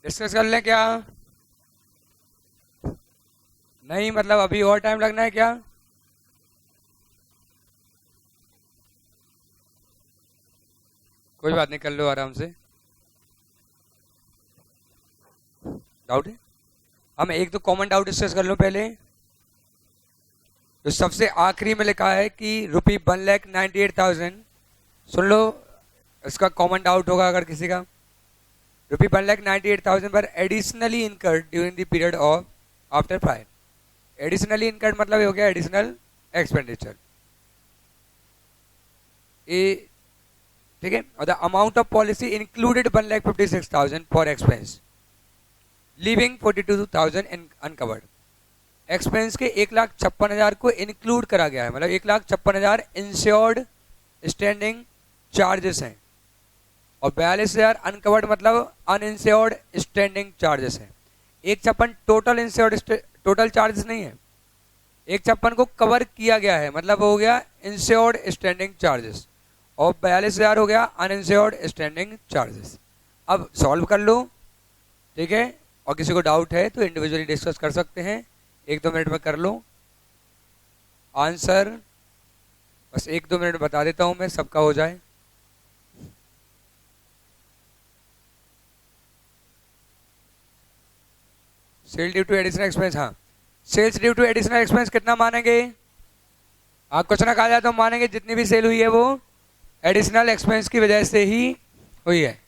Discuss कर लें क्या? नहीं मतलब अभी और टाइम लगना है क्या? कोई बात नहीं, कर लो आराम से। डाउट है? हम एक तो कॉमन डाउट डिस्कस कर लो पहले। तो सबसे आखिरी में लिखा है कि ₹1,98,000। सुन लो, इसका कॉमन डाउट होगा अगर किसी का। ₹1,98,000 पर additionally incurred during the period of after fire. Additionally incurred मतलब ये हो गया एडिशनल एक्सपेंडिचर ए। ठीक है, और the amount of policy included 1,56,000 for expense, leaving 42,000 uncovered. Expense के 1,56,000 को इंक्लूड करा गया है, मतलब 1,56,000 इंश्योर्ड स्टैंडिंग चार्जेस हैं, और 42,000 अनकवर्ड मतलब अनइंश्योर्ड स्टैंडिंग चार्जेस हैं। 1,56,000 टोटल इंश्योर्ड टोटल चार्जेस नहीं है, 1,56,000 को कवर किया गया है, मतलब हो गया इंश्योर्ड स्टैंडिंग चार्जेस, और 42,000 हो गया अनइंश्योर्ड स्टैंडिंग चार्जेस। अब सॉल्व कर लो, ठीक है, और किसी को डाउट है तो इंडिविजुअली डिस्कस कर सकते हैं, 1-2 मिनट में कर लो आंसर। बस 1-2 मिनट बता देता हूं मैं, सबका हो जाए। Sale due to additional expense, हाँ, sales due to additional expense कितना मानेंगे? हाँ, कुछ ना कहा जाए तो मानेंगे जितनी भी सेल हुई है वो एडिशनल एक्सपेंस की वजह से ही हुई है।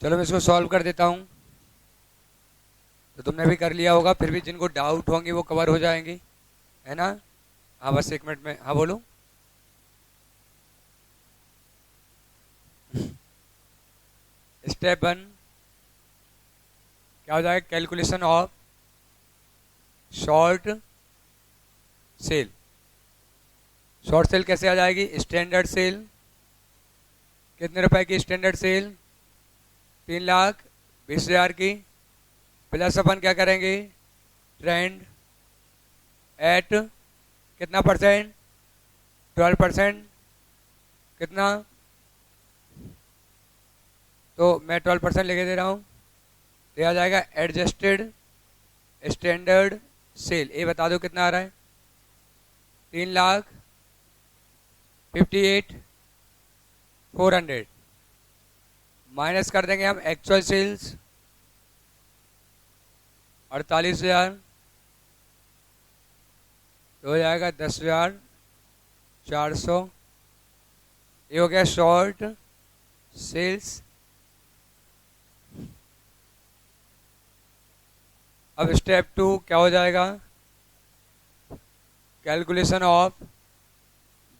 चलो मैं इसको सॉल्व कर देता हूँ, तो तुमने भी कर लिया होगा, फिर भी जिनको डाउट होंगे वो कवर हो जाएंगे, है ना? हाँ बस 1 मिनट में, हाँ बोलो। स्टेप 1 क्या हो जाएगा? Calculation of short cell. Short cell कैसे आ जाएगी? स्टैंडर्ड सेल, कितने रुपए की स्टैंडर्ड सेल? 3,20,000 की, प्लस अपन क्या करेंगे? ट्रेंड एट कितना परसेंट? 12%। कितना? तो मैं 12% लेके दे रहा हूँ, तो आ जाएगा एडजस्टेड स्टैंडर्ड सेल। ये बता दो कितना आ रहा है? 3,58,400 माइनस कर देंगे हम एक्चुअल सेल्स 48,000, तो हो जाएगा 10,400। ये हो गया शॉर्ट सेल्स। अब स्टेप 2 क्या हो जाएगा? Calculation of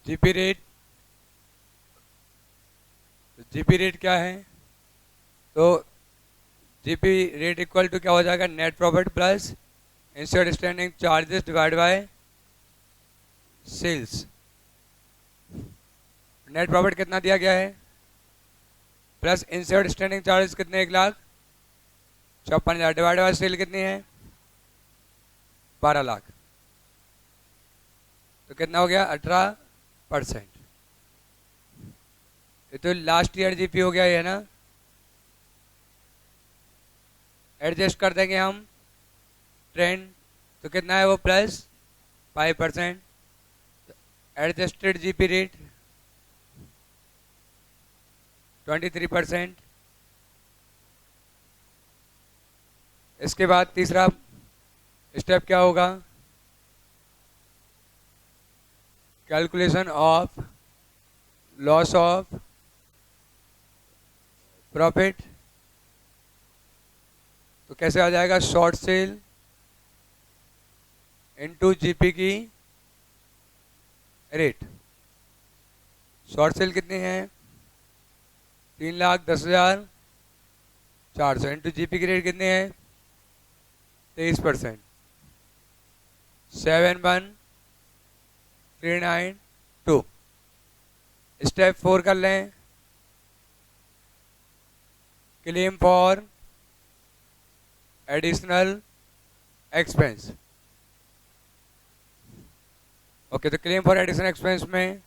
GP rate. GP rate क्या है? तो जीपी रेट इक्वल टू क्या हो जाएगा? Net profit plus insured standing charges divide by sales. Net profit कितना दिया गया है? प्लस इंश्योर्ड स्टैंडिंग चार्जेस कितने? 1,54,000 डिवाइड बाय सेल कितनी है? 12 लाख। तो कितना हो गया? 18%। ये तो लास्ट ईयर जीपी हो गया ये ना। एडजस्ट कर देंगे हम ट्रेंड तो कितना है वो प्लस 5%। Adjusted GP rate 23%। इसके बाद तीसरा स्टेप क्या होगा? Calculation of loss of profit. तो कैसे आ जाएगा? शॉर्ट सेल इनटू जीपी की रेट। शॉर्ट सेल कितनी है? 3,10,400 इंटू जीपी की रेट कितनी है? 23%। 71392। स्टेप 4 कर लें। Claim for additional expense. Okay, तो क्लेम फॉर एडिशनल एक्सपेंस में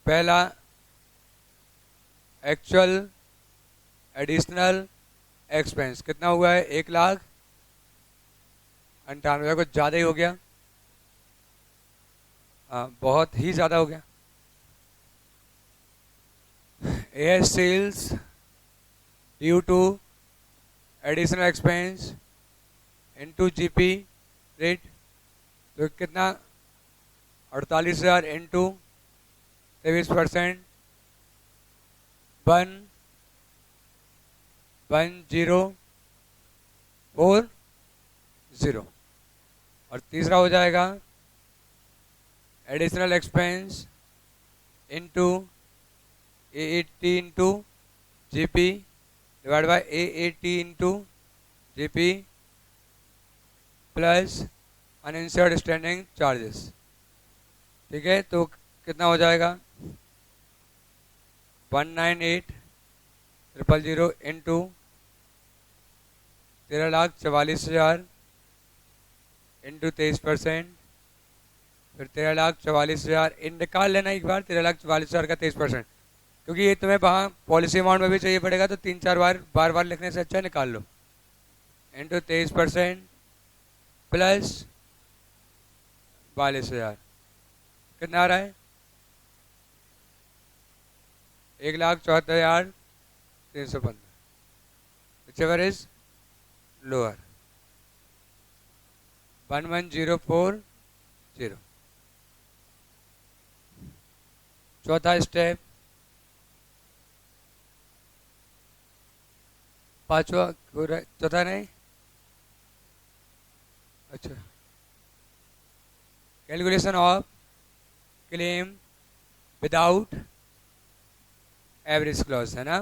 पहला एक्चुअल एडिशनल एक्सपेंस कितना हुआ है? 1,98,000। कुछ ज़्यादा ही हो गया। बहुत ही ज़्यादा हो गया। Air sales due to additional expense into GP rate. तो कितना? 48,000 इंटू 23%। 1,10,40। और तीसरा हो जाएगा additional expense into A80 into GP divide by A80 into GP plus uninsured standing charges. ठीक है, तो कितना हो जाएगा? 198,000 इंटू 13,44,000 इंटू 23%। फिर 13,44,000 इन निकाल लेना एक बार। 13,44,000 का 23%, क्योंकि ये तुम्हें वहाँ पॉलिसी अमाउंट में भी चाहिए पड़ेगा, तो 3-4 बार लिखने से अच्छा निकाल लो। इंटू 23% प्लस 42,000 कितना आ रहा है? 1,74,315। whichever is lower। 11,040। चौथा स्टेप। पांचवा चौथा नहीं, अच्छा, calculation of claim without average clause, है ना?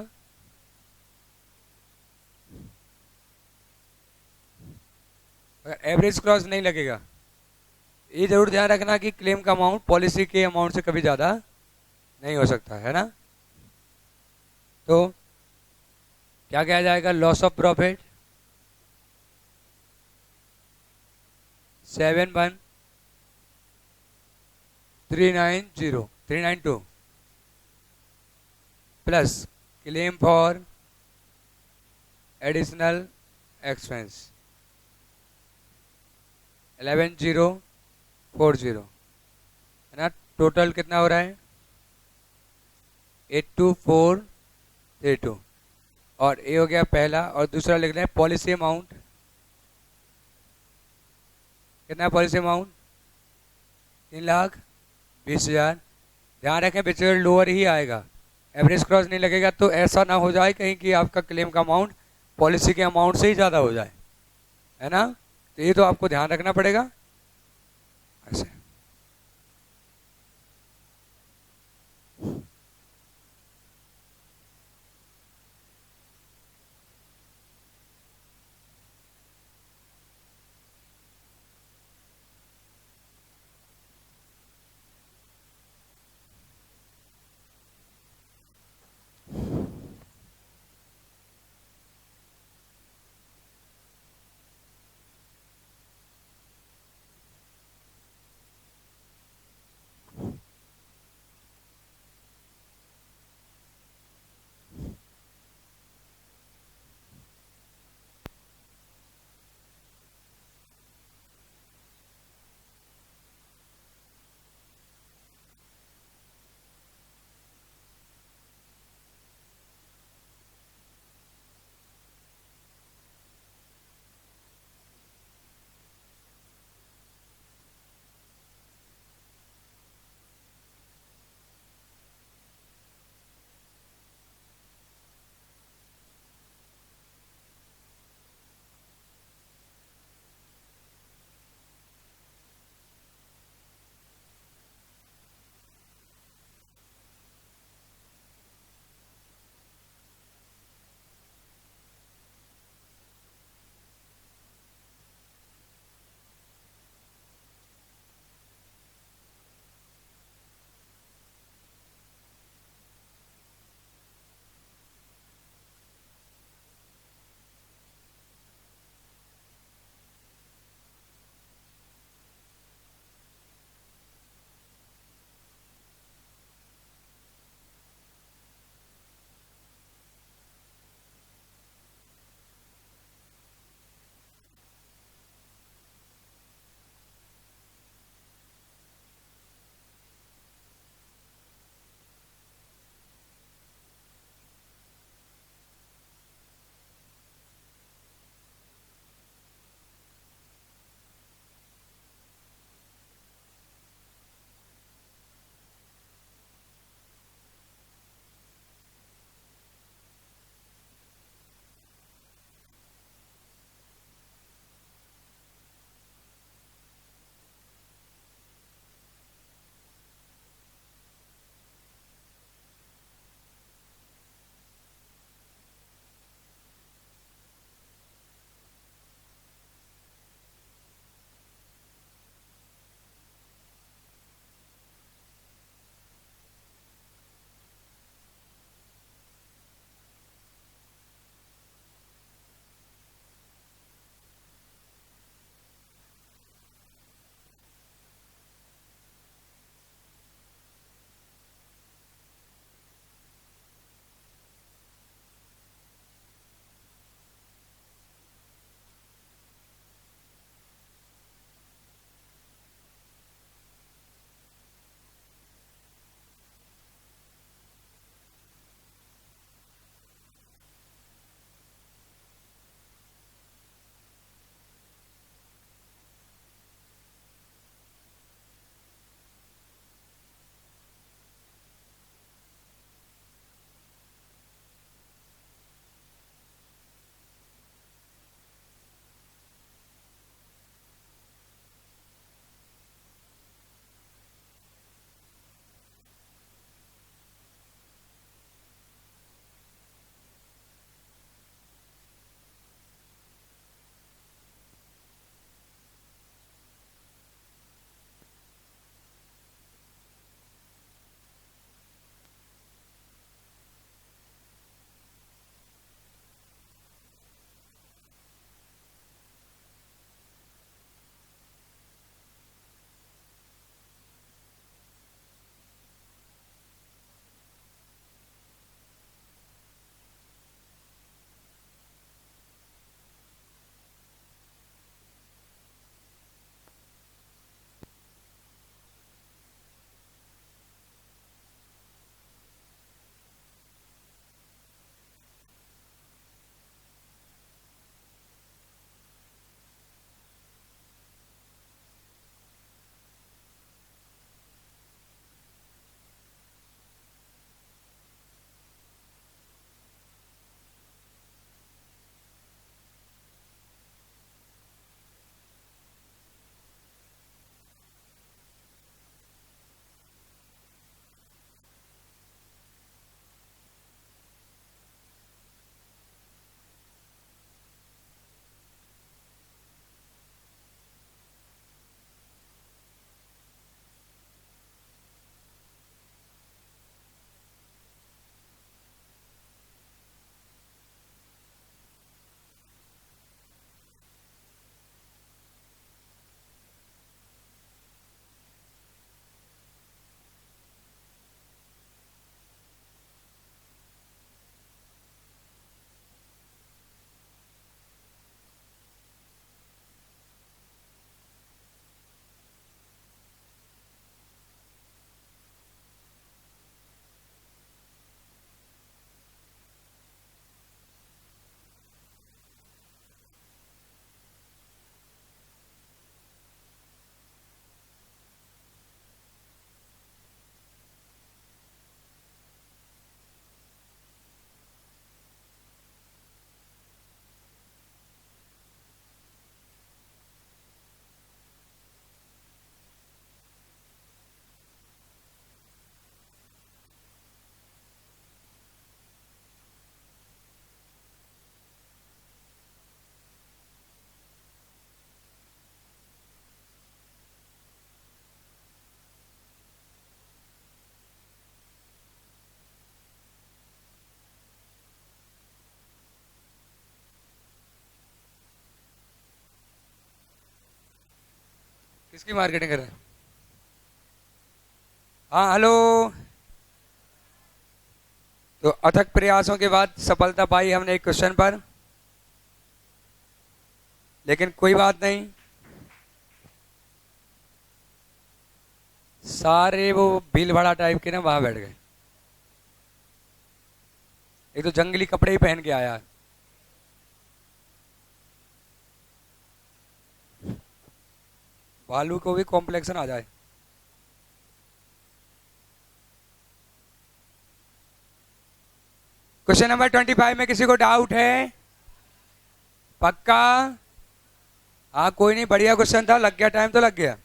अगर एवरेज क्लॉज नहीं लगेगा, ये जरूर ध्यान रखना कि क्लेम का अमाउंट पॉलिसी के अमाउंट से कभी ज़्यादा नहीं हो सकता, है ना? तो क्या कहा जाएगा? Loss of profit 71392 plus claim for additional expense 11,040, है ना? टोटल कितना हो रहा है? 82,432। और ये हो गया पहला। और दूसरा लिख लें पॉलिसी अमाउंट। कितना है पॉलिसी अमाउंट? 3,20,000। ध्यान रखें बिचर लोअर ही आएगा, एवरेज क्रॉस नहीं लगेगा। तो ऐसा ना हो जाए कहीं कि आपका क्लेम का अमाउंट पॉलिसी के अमाउंट से ही ज़्यादा हो जाए, है ना? तो ये तो आपको ध्यान रखना पड़ेगा ऐसे। किसकी मार्केटिंग कर रहे हैं? हाँ हेलो। तो अथक प्रयासों के बाद सफलता पाई हमने एक क्वेश्चन पर, लेकिन कोई बात नहीं, सारे वो भील भाड़ा टाइप के ना वहां बैठ गए। एक तो जंगली कपड़े ही पहन के आया। भालू को भी कॉम्प्लेक्शन आ जाए। क्वेश्चन नंबर 25 में किसी को डाउट है? पक्का? हाँ कोई नहीं, बढ़िया क्वेश्चन था, लग गया टाइम तो लग गया।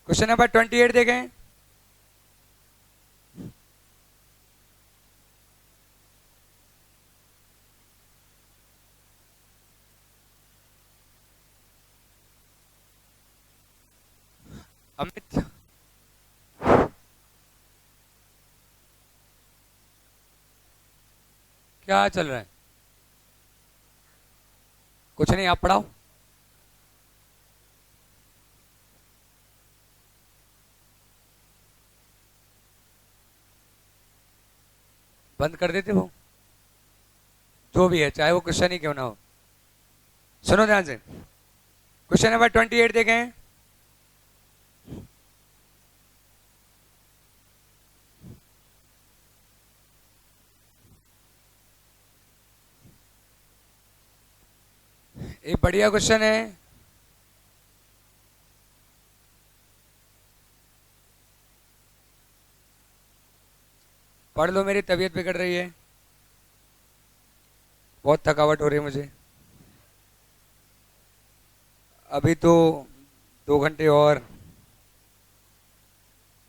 क्वेश्चन नंबर 28 देखें। अमित, क्या चल रहा है? कुछ नहीं, आप पढ़ाओ। बंद कर देते वो, जो भी है, चाहे वो क्वेश्चन ही क्यों ना हो। सुनो ध्यान से, क्वेश्चन नंबर 28 देखें। एक बढ़िया क्वेश्चन है। पढ़ लो, मेरी तबीयत बिगड़ रही है, बहुत थकावट हो रही है मुझे। अभी तो 2 घंटे और।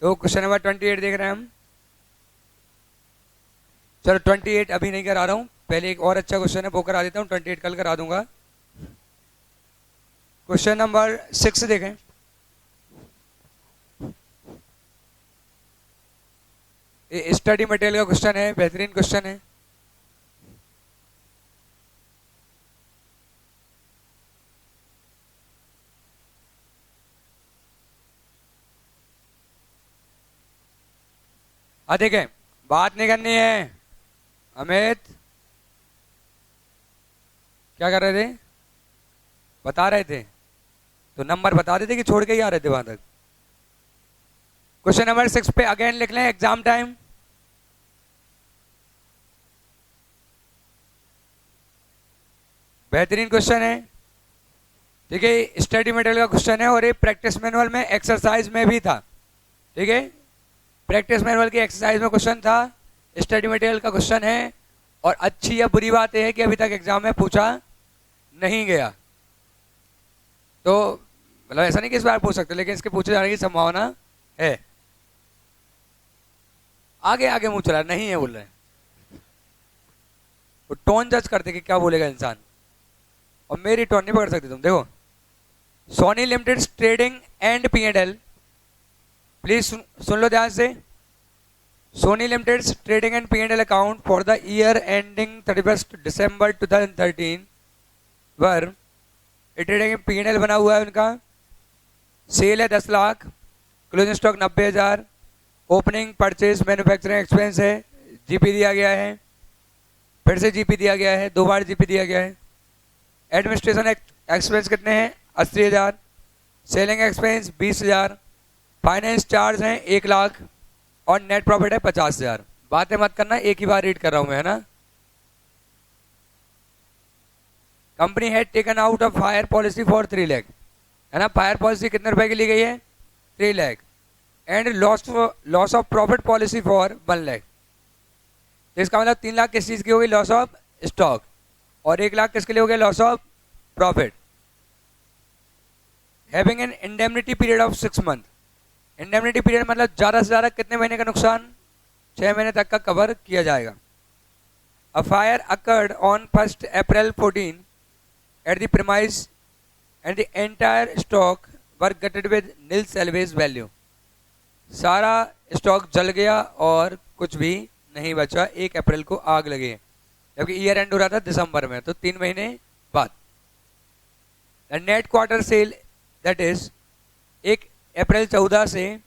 तो क्वेश्चन नंबर 28 देख रहे हैं हम। चलो 28 अभी नहीं करा रहा हूं, पहले एक और अच्छा क्वेश्चन है वो करा देता हूं, 28 कल करा दूंगा। क्वेश्चन नंबर 6 देखें। ये स्टडी मटेरियल का क्वेश्चन है, बेहतरीन क्वेश्चन है। देखें, बात नहीं करनी है। अमित क्या कर रहे थे? बता रहे थे तो नंबर बता देते कि छोड़ के ही आ रहे थे वहां तक। क्वेश्चन नंबर 6 पे अगेन लिख लें, एग्जाम टाइम। बेहतरीन क्वेश्चन है, ठीक है, स्टडी मटेरियल का क्वेश्चन है और ये प्रैक्टिस मैनुअल में एक्सरसाइज में भी था। ठीक है, प्रैक्टिस मैनुअल की एक्सरसाइज में क्वेश्चन था, स्टडी मटेरियल का क्वेश्चन है। और अच्छी या बुरी बात यह है कि अभी तक एग्जाम में पूछा नहीं गया। तो मतलब ऐसा नहीं कि इस बार पूछ सकते, लेकिन इसके पूछे जाने की संभावना है। आगे आगे मुंह चला नहीं है बोल रहे हैं, वो टोन जज करते कि क्या बोलेगा इंसान, और मेरी टोन नहीं पकड़ सकते तुम। देखो, Sony limited trading and P&L, please सुन लो ध्यान से। Sony limited trading and P&L account for the year ending 31 December 2013 वर, ट्रेडिंग एंड P&L बना हुआ है उनका। सेल है 10 lakh, closing stock 90,000, opening purchase manufacturing expense है, जीपी दिया गया है, फिर से जीपी दिया गया है, 2 बार जीपी दिया गया है। एडमिनिस्ट्रेशन एक्सपेंस कितने हैं? 80,000, सेलिंग एक्सपेंस 20,000, फाइनेंस चार्ज हैं 1 लाख और नेट प्रॉफिट है 50,000। बातें मत करना, एक ही बार रीड कर रहा हूं मैं, है ना। Company had taken out of fire policy for 3 lakh, है ना। फायर पॉलिसी कितने रुपए की ली गई है? 3 lakh. And loss of profit policy for 1 lakh. तो इसका मतलब 3 लाख किस चीज की होगी? Loss of stock. और 1 लाख किसके लिए हो गया? Loss of profit. Having an indemnity period of 6 month. Indemnity period मतलब ज्यादा से ज्यादा कितने महीने का नुकसान? 6 महीने तक का कवर किया जाएगा। A fire occurred on 1 April 14 at the premise and the entire stock were gutted with nil salvage value. सारा स्टॉक जल गया और कुछ भी नहीं बचा, 1 अप्रैल को आग लगी, जबकि ईयर एंड हो रहा था दिसंबर में, तो 3 महीने बाद। Net quarter sale that is 1 April 14 से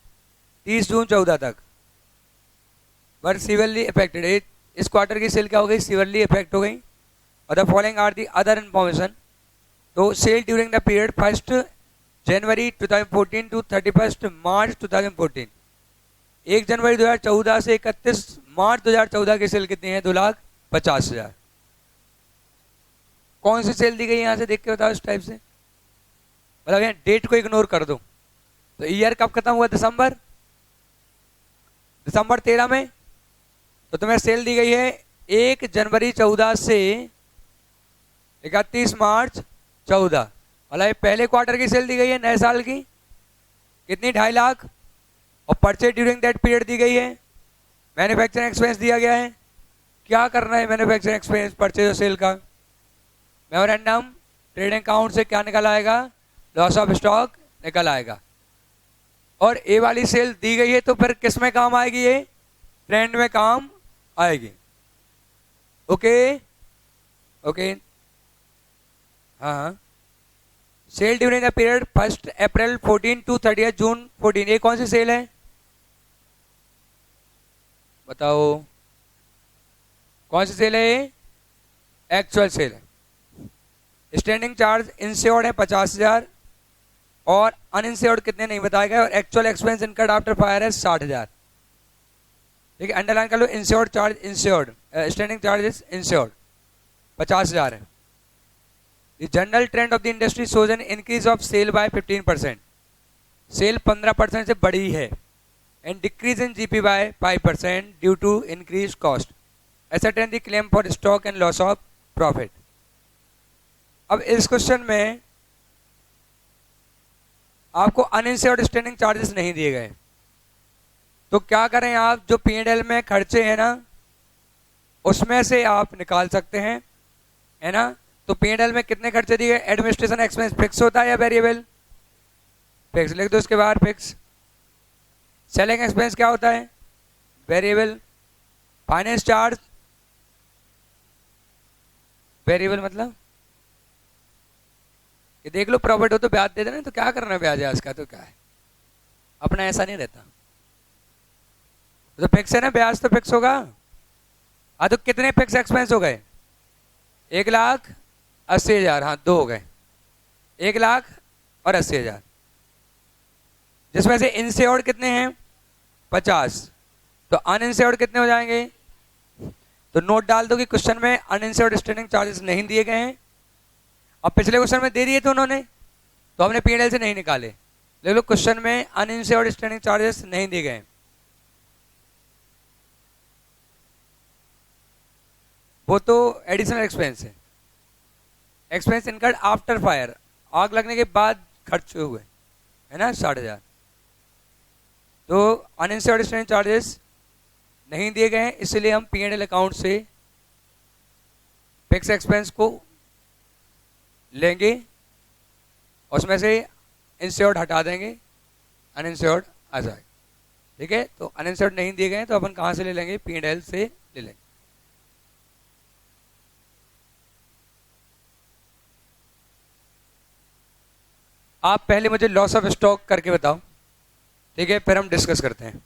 30 जून 14 तक वर सीवियरली अफेक्टेड। इस क्वार्टर की सेल क्या हो गई, सीवियरली इफेक्ट हो गई। और the following are the other information. तो sale during the period 1 January 2014 to 31 March 2014, 1 जनवरी 2014 से 31 मार्च 2014 की सेल कितनी है, 2,50,000। कौन सी सेल दी गई यहां से देख के बताओ इस टाइप से, मतलब यहाँ डेट को इग्नोर कर दो। तो ईयर कब खत्म हुआ, दिसंबर 13 में। तो तुम्हें सेल दी गई है 1 जनवरी 14 से 31 मार्च 14, मतलब पहले क्वार्टर की सेल दी गई है नए साल की, कितनी, 2.5 लाख। और परचेज ड्यूरिंग दैट पीरियड दी गई है, मैन्युफैक्चरिंग एक्सपेंस दिया गया है। क्या करना है मैन्युफैक्चरिंग एक्सपेंस, परचेज और सेल का, मेमोरेंडम ट्रेडिंग अकाउंट से क्या निकल आएगा, लॉस ऑफ स्टॉक निकल आएगा। और ए वाली सेल दी गई है तो फिर किस में काम आएगी, ये ट्रेंड में काम आएगी। ओके ओके, हाँ। Sale during the period 1 April 14 to 30 June 14, ये कौन सी सेल है बताओ, कौन सी सेल है ये, एक्चुअल सेल है। स्टैंडिंग चार्ज इंश्योर्ड है 50,000 और अनइंश्योर्ड कितने नहीं बताया गया, और actual expense incurred after fire है 60,000। ठीक है, अंडरलाइन कर लो, insured charge insured, standing charges insured 50,000 है। The general trend of the industry shows an increase of sale by 15%, sale 15% से बढ़ी है, and decrease in GP by 5% due to increase cost, ascertain the claim for stock and loss of profit. अब इस question में आपको uninsured standing charges नहीं दिए गए, तो क्या करें आप, जो P&L में खर्चे हैं ना उसमें से आप निकाल सकते हैं, है ना। तो P&L में कितने खर्चे दिए गए, एडमिनिस्ट्रेशन एक्सपेंस फिक्स होता है या वेरिएबल, फिक्स, लिख दो उसके बाद फिक्स। सेलिंग एक्सपेंस क्या होता है, वेरिएबल। फाइनेंस चार्ज वेरिएबल, मतलब ये देख लो, प्रॉफिट हो तो ब्याज दे देना, तो क्या करना है ब्याज आज का, तो क्या है अपना, ऐसा नहीं रहता। तो फिक्स है ना, ब्याज तो फिक्स होगा। तो कितने फिक्स एक्सपेंस हो गए, 1,80,000, हाँ 2 हो गए, 1,80,000, जिसमें से इंश्योर्ड कितने हैं 50, तो अनइंश्योर्ड कितने हो जाएंगे। तो नोट डाल दो कि क्वेश्चन में अनइंश्योर्ड स्टैंडिंग चार्जेस नहीं दिए गए हैं, अब पिछले क्वेश्चन में दे दिए थे उन्होंने, तो हमने P&L से नहीं निकाले। ले लो, क्वेश्चन में अनइंश्योर्ड स्टैंडिंग चार्जेस नहीं दिए गए, वो तो एडिशनल एक्सपेंस है, एक्सपेंस इनकर्ड आफ्टर फायर, आग लगने के बाद खर्च हुए, है ना 60,000। तो अनइंश्योर्ड स्टैंडिंग चार्जेस नहीं दिए गए हैं, इसलिए हम P&L अकाउंट से फिक्स एक्सपेंस को लेंगे, उसमें से इंश्योर्ड हटा देंगे, अनइंश्योर्ड आ जाएगा। ठीक है, तो अनइंश्योर्ड नहीं दिए गए हैं तो अपन कहां से ले लेंगे, P&L से ले लेंगे। आप पहले मुझे लॉस ऑफ स्टॉक करके बताओ, ठीक है, फिर हम डिस्कस करते हैं।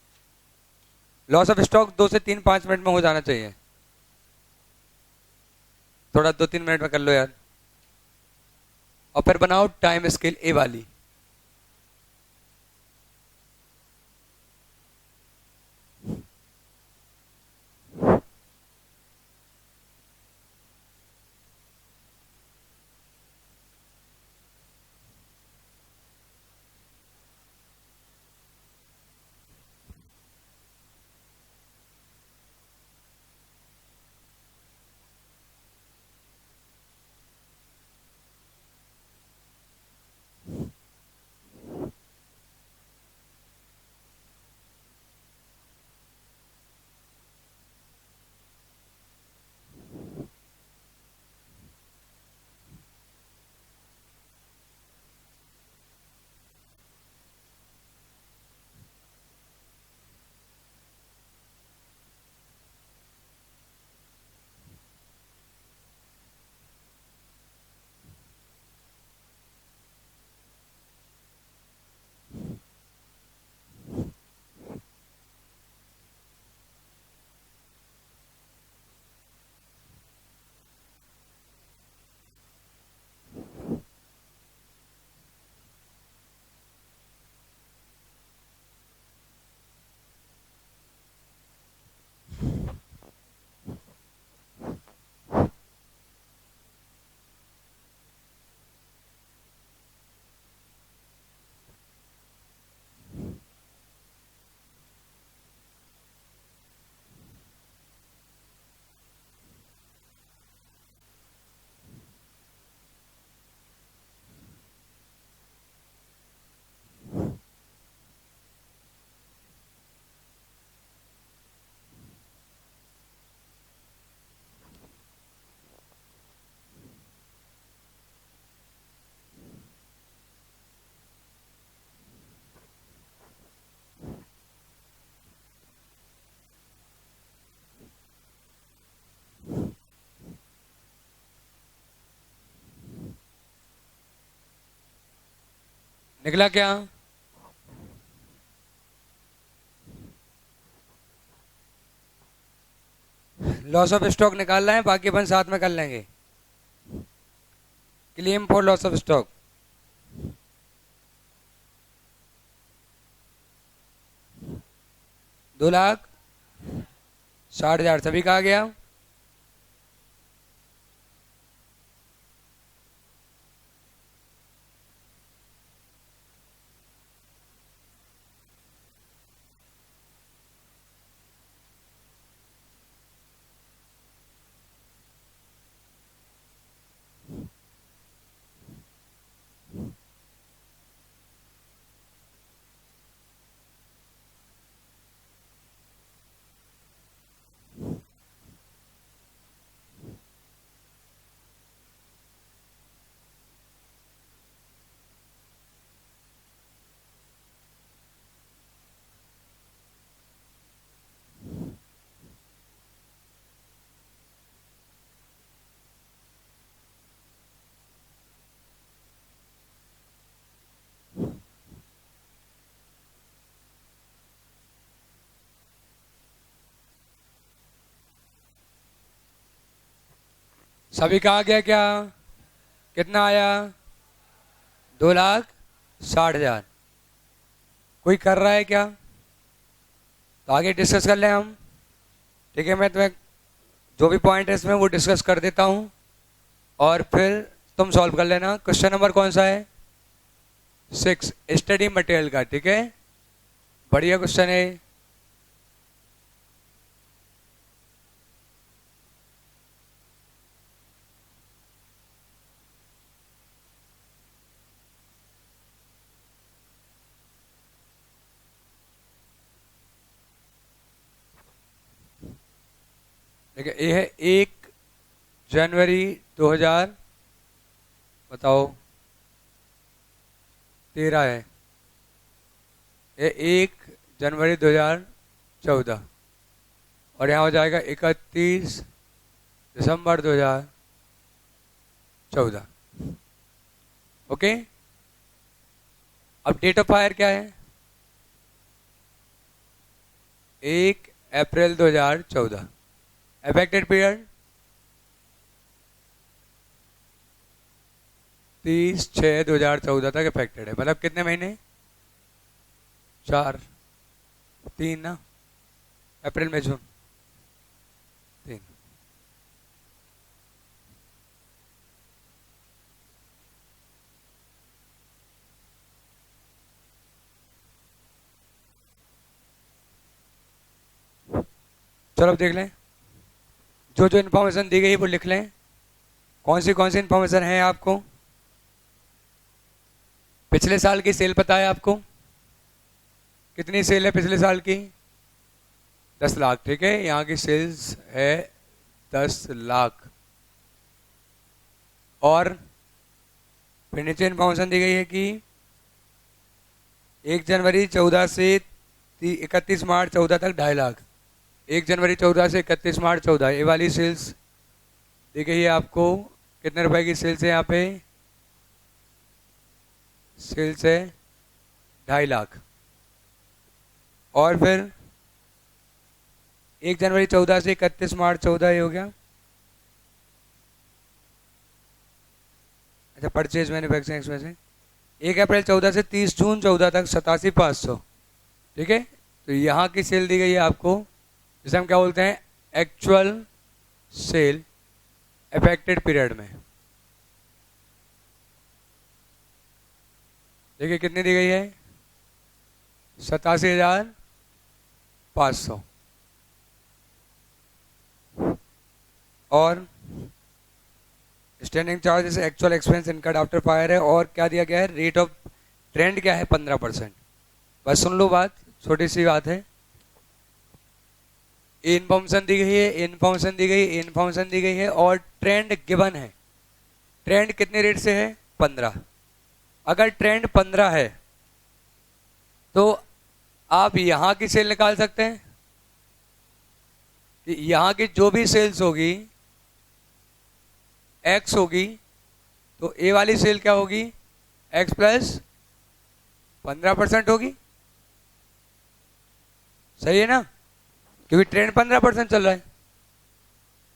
लॉस ऑफ स्टॉक 2 से 3-5 मिनट में हो जाना चाहिए, थोड़ा 2-3 मिनट में कर लो यार। और फिर बनाओ टाइम स्केल ए वाली। निकला क्या? लॉस ऑफ स्टॉक निकालना है, बाकी अपन साथ में कर लेंगे। Claim for loss of stock, दो लाख 60,000 सभी का आ गया। सभी का आ गया क्या? कितना आया? 2,60,000। कोई कर रहा है क्या? तो आगे डिस्कस कर लें हम। ठीक है, मैं तुम्हें जो भी पॉइंट है इसमें वो डिस्कस कर देता हूँ और फिर तुम सॉल्व कर लेना। क्वेश्चन नंबर कौन सा है? 6, स्टडी मटेरियल का। ठीक है, बढ़िया क्वेश्चन है। देखिए, ये है 1 जनवरी 2000, बताओ 13 है। ये 1 जनवरी 2014 और यहाँ हो जाएगा 31 दिसंबर 2014। ओके, अब डेट ऑफ फायर क्या है? 1 अप्रैल 2014। अफेक्टेड पीरियड 30/6/2014 तक अफेक्टेड है। मतलब कितने महीने? 4, 3 ना, अप्रैल में जून 3। चलो अब देख लें, जो जो इन्फॉर्मेशन दी गई है वो लिख लें। कौन सी इन्फॉर्मेशन है आपको? पिछले साल की सेल पता है आपको? कितनी सेल है पिछले साल की? 10 लाख। ठीक है, यहाँ की सेल्स है 10 लाख। और फिर नीचे इन्फॉर्मेशन दी गई है कि 1 जनवरी 14 से 31 मार्च 14 तक 2.5 लाख। 1 जनवरी 14 से 31 मार्च 14, ये वाली सेल्स दी गई है आपको। कितने रुपए की सेल्स है यहाँ पे? सेल्स है 2.5 लाख। और फिर 1 जनवरी 14 से 31 मार्च 14 ये हो गया। अच्छा, परचेज मैन्युफैक्चरिंग एक्सपेंस 1 अप्रैल 14 से 30 जून 14 तक 87,500। ठीक है, तो यहाँ की सेल दी गई है आपको, जिसे हम क्या बोलते हैं? एक्चुअल सेल अफेक्टेड पीरियड में। देखिए कितनी दी गई है? 87,500। और standing charges actual expense incurred after fire है। और क्या दिया गया है? रेट ऑफ ट्रेंड क्या है? 15%। बस सुन लो बात, छोटी सी बात है। इन्फॉर्मेशन दी गई है, इन्फॉर्मेशन दी गई, इन्फॉर्मेशन दी गई है और ट्रेंड गिवन है। ट्रेंड कितने रेट से है? 15। अगर ट्रेंड 15 है तो आप यहां की सेल निकाल सकते हैं कि यहां की जो भी सेल्स होगी एक्स होगी, तो ए वाली सेल क्या होगी? एक्स प्लस 15% होगी, सही है ना, क्योंकि ट्रेंड 15% चल रहा है।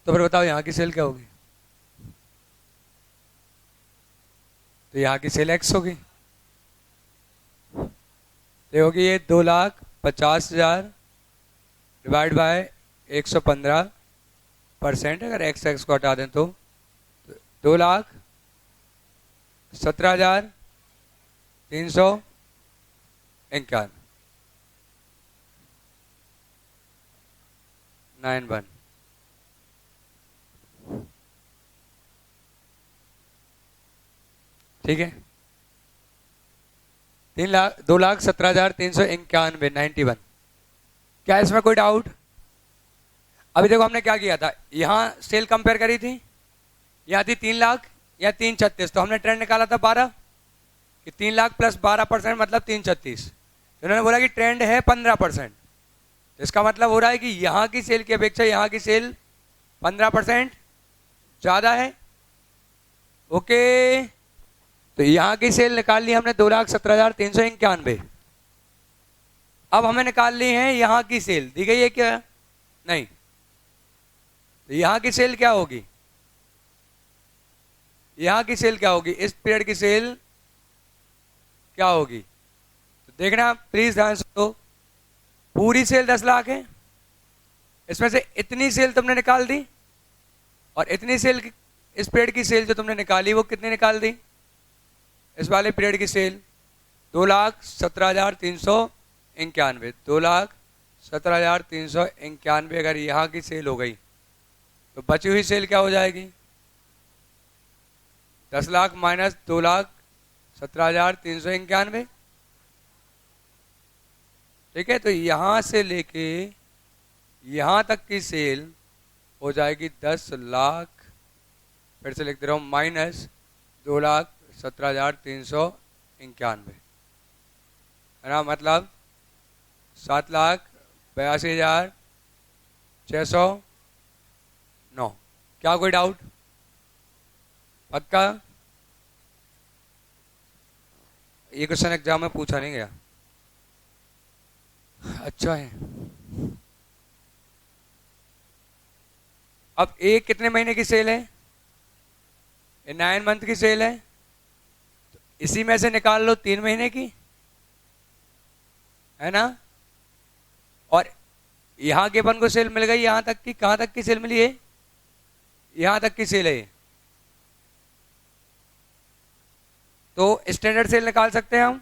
तो फिर बताओ यहाँ की सेल क्या होगी? तो यहाँ की सेल एक्स होगी। तो होगी ये 2,50,000 डिवाइड बाय 115%, अगर एक्स एक्स को हटा दें तो 2,17,351 91। ठीक है, 2,17,391 91। क्या इसमें कोई डाउट? अभी देखो हमने क्या किया था, यहां सेल कंपेयर करी थी, यहां थी 3 लाख या 336, तो हमने ट्रेंड निकाला था 12 कि 3 लाख प्लस 12% मतलब 336। तो उन्होंने बोला कि ट्रेंड है 15%, तो इसका मतलब हो रहा है कि यहां की सेल की अपेक्षा यहां की सेल 15% ज्यादा है। ओके, तो यहां की सेल निकाल ली हमने 2,17,391। अब हमें निकाल ली है यहां की सेल, दी गई है क्या? नहीं। तो यहां की सेल क्या होगी? यहां की सेल क्या होगी? इस पीरियड की सेल क्या होगी? तो देखना प्लीज ध्यान से, तो पूरी सेल 10 लाख है, इसमें से इतनी सेल तुमने निकाल दी, और इतनी सेल इस पीरियड की सेल जो तुमने निकाली वो कितनी निकाल दी? इस वाले पीरियड की सेल 2,17,391, 2,17,391 अगर यहाँ की सेल हो गई तो बची हुई सेल क्या हो जाएगी? 10 लाख माइनस 2,17,391। ठीक है, तो यहां से लेके यहां तक की सेल हो जाएगी 10 लाख, फिर से लिख दे रहा हूं, माइनस 2,17,391, है ना, मतलब 7,82,609। क्या कोई डाउट? पक्का? ये क्वेश्चन एग्जाम में पूछा नहीं गया। अच्छा है। अब एक कितने महीने की सेल है? 9 मंथ की सेल है, तो इसी में से निकाल लो 3 महीने की, है ना। और यहां के अपन को सेल मिल गई यहां तक की, कहां तक की सेल मिली है? यहां तक की सेल है। तो स्टैंडर्ड सेल निकाल सकते हैं हम।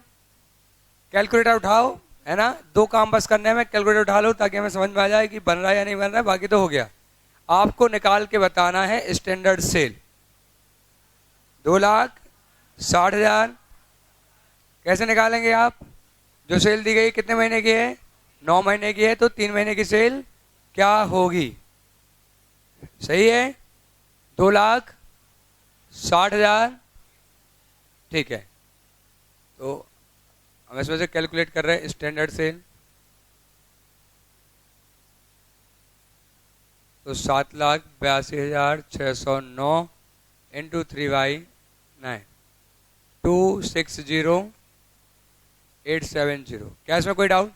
कैलकुलेटर उठाओ, है ना, 2 काम बस करने में, कैलकुलेटर उठा लो ताकि हमें समझ में आ जाए कि बन रहा है या नहीं बन रहा है, बाकी तो हो गया। आपको निकाल के बताना है स्टैंडर्ड सेल 2,60,000। कैसे निकालेंगे आप? जो सेल दी गई कितने महीने की है? 9 महीने की है, तो 3 महीने की सेल क्या होगी? सही है, 2,60,000। ठीक है, तो हम इसमें से कैलकुलेट कर रहे हैं स्टैंडर्ड सेल। तो 7,82,609 इंटू 3/9 260,870। क्या इसमें कोई डाउट?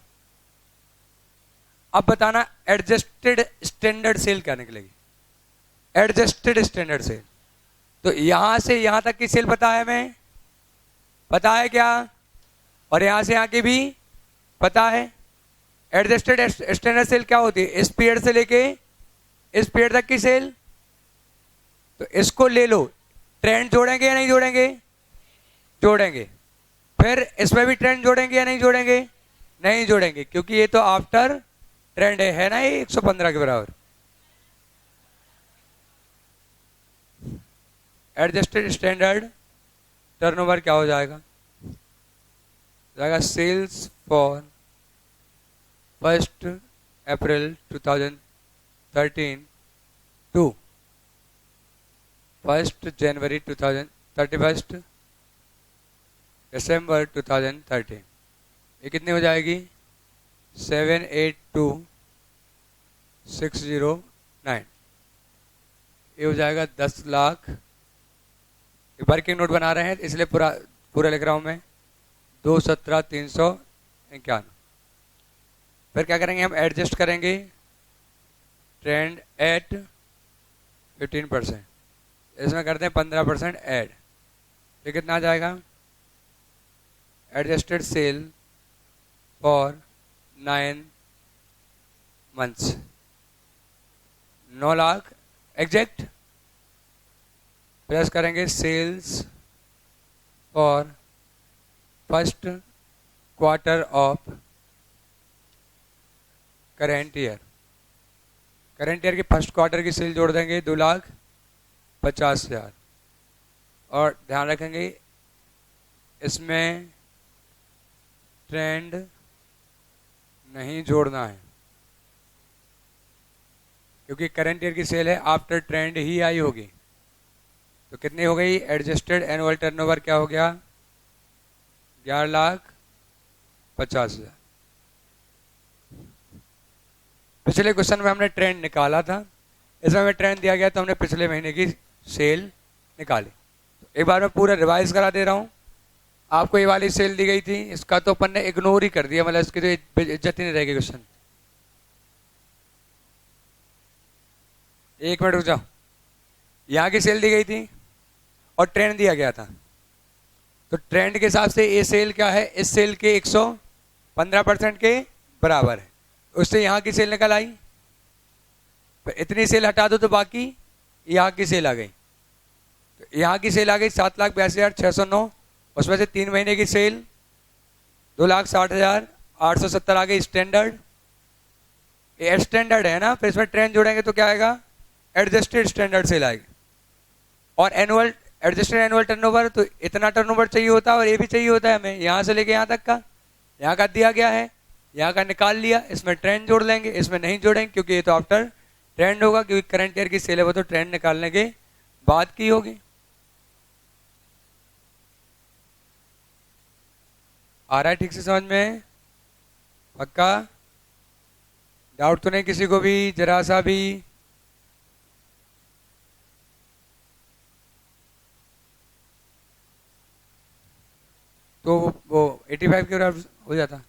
अब बताना एडजस्टेड स्टैंडर्ड सेल क्या निकलेगी? एडजस्टेड स्टैंडर्ड सेल, तो यहां से यहां तक की सेल पता है हमें, पता है क्या? और यहां से यहां की भी पता है। एडजस्टेड स्टैंडर्ड सेल क्या होती है? इस पीरियड से लेके इस पीरियड तक की सेल। तो इसको ले लो, ट्रेंड जोड़ेंगे या नहीं जोड़ेंगे? जोड़ेंगे। फिर इसमें भी ट्रेंड जोड़ेंगे या नहीं जोड़ेंगे? नहीं जोड़ेंगे, क्योंकि ये तो आफ्टर ट्रेंड है ना, ये 115 के बराबर। एडजस्टेड स्टैंडर्ड टर्नओवर क्या हो जाएगा? सेल्स फॉर 1 अप्रैल 2013 टू 1 जनवरी 31 दिसंबर 2013, ये कितनी हो जाएगी? 782,609। ये हो जाएगा 10 लाख। वर्किंग नोट बना रहे हैं इसलिए पूरा लिख रहा हूं मैं। 217,351। फिर क्या करेंगे हम, एडजस्ट करेंगे ट्रेंड एट 15%, इसमें करते हैं 15% ऐड, तो कितना आ जाएगा, adjusted sale for 9 months 9 lakh exact, plus करेंगे sales for first quarter of current year, current year के फर्स्ट क्वार्टर की सेल जोड़ देंगे 2,50,000, और ध्यान रखेंगे इसमें ट्रेंड नहीं जोड़ना है, क्योंकि करंट ईयर की सेल है आफ्टर ट्रेंड ही आई होगी। तो कितनी हो गई, एडजस्टेड एनुअल टर्नओवर क्या हो गया, 11,50,000। पिछले क्वेश्चन में हमने ट्रेंड निकाला था, इसमें हमें ट्रेंड दिया गया तो हमने पिछले महीने की सेल निकाली। तो एक बार मैं पूरा रिवाइज करा दे रहा हूँ। आपको ये वाली सेल दी गई थी, इसका तो अपन ने इग्नोर ही कर दिया, मतलब इसकी तो इज्जत ही नहीं रहेगी क्वेश्चन। एक मिनट रुक जाओ, यहाँ की सेल दी गई थी और ट्रेंड दिया गया था, तो ट्रेंड के हिसाब से ये सेल क्या है, इस सेल के 115% के बराबर है, उससे यहाँ की सेल निकल आई, तो इतनी सेल हटा दो तो बाकी यहाँ की सेल आ गई, तो यहाँ की सेल आ गई 7,82,609, उसमें से 3 महीने की सेल 2,60,870 आ गई स्टैंडर्ड, ये स्टैंडर्ड है ना, फिर इसमें ट्रेंड जोड़ेंगे तो क्या आएगा, एडजस्टेड स्टैंडर्ड सेल आएगी, और एनुअल एडजस्टेड एनुअल टर्नओवर, तो इतना टर्नओवर चाहिए होता है और ये भी चाहिए होता है हमें, यहाँ से लेके यहाँ तक का, यहाँ का दिया गया है, यहाँ का निकाल लिया, इसमें ट्रेंड जोड़ लेंगे, इसमें नहीं जोड़ेंगे क्योंकि ये तो आफ्टर ट्रेंड होगा, क्योंकि करंट ईयर की सेल है वो तो ट्रेंड निकालने के बाद की होगी। आ रहा है ठीक से समझ में, पक्का, डाउट तो नहीं किसी को भी जरा सा भी? तो वो 85 के बराबर हो जाता।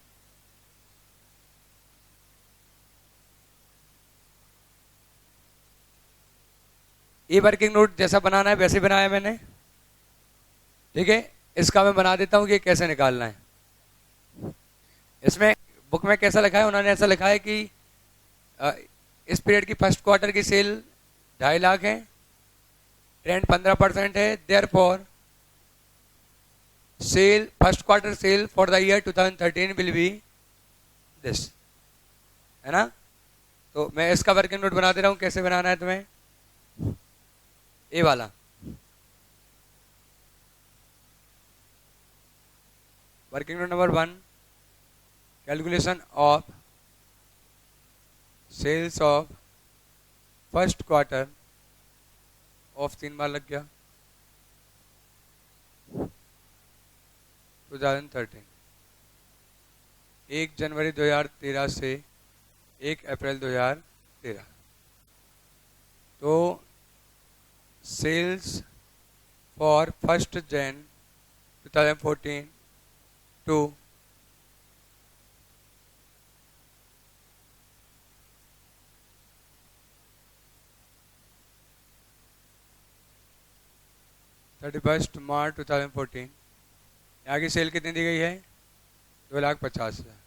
ये वर्किंग नोट जैसा बनाना है वैसे बनाया मैंने, ठीक है। इसका मैं बना देता हूँ कि कैसे निकालना है। इसमें बुक में कैसा लिखा है, उन्होंने ऐसा लिखा है कि इस पीरियड की फर्स्ट क्वार्टर की सेल 2.5 लाख है, ट्रेंड 15% है, therefore sale first quarter sale for the year 2013 will be this, है ना। तो मैं इसका वर्किंग नोट बना दे रहा हूँ, कैसे बनाना है तुम्हें, ये वाला। Working note number 1, calculation of sales of first quarter of 3 बार लग गया 2013, 1 जनवरी 2013 से 1 अप्रैल 2013। तो sales for 1 Jan 2014 to March 31, 2014, यहाँ की सेल कितनी दी गई है, 2,50,000।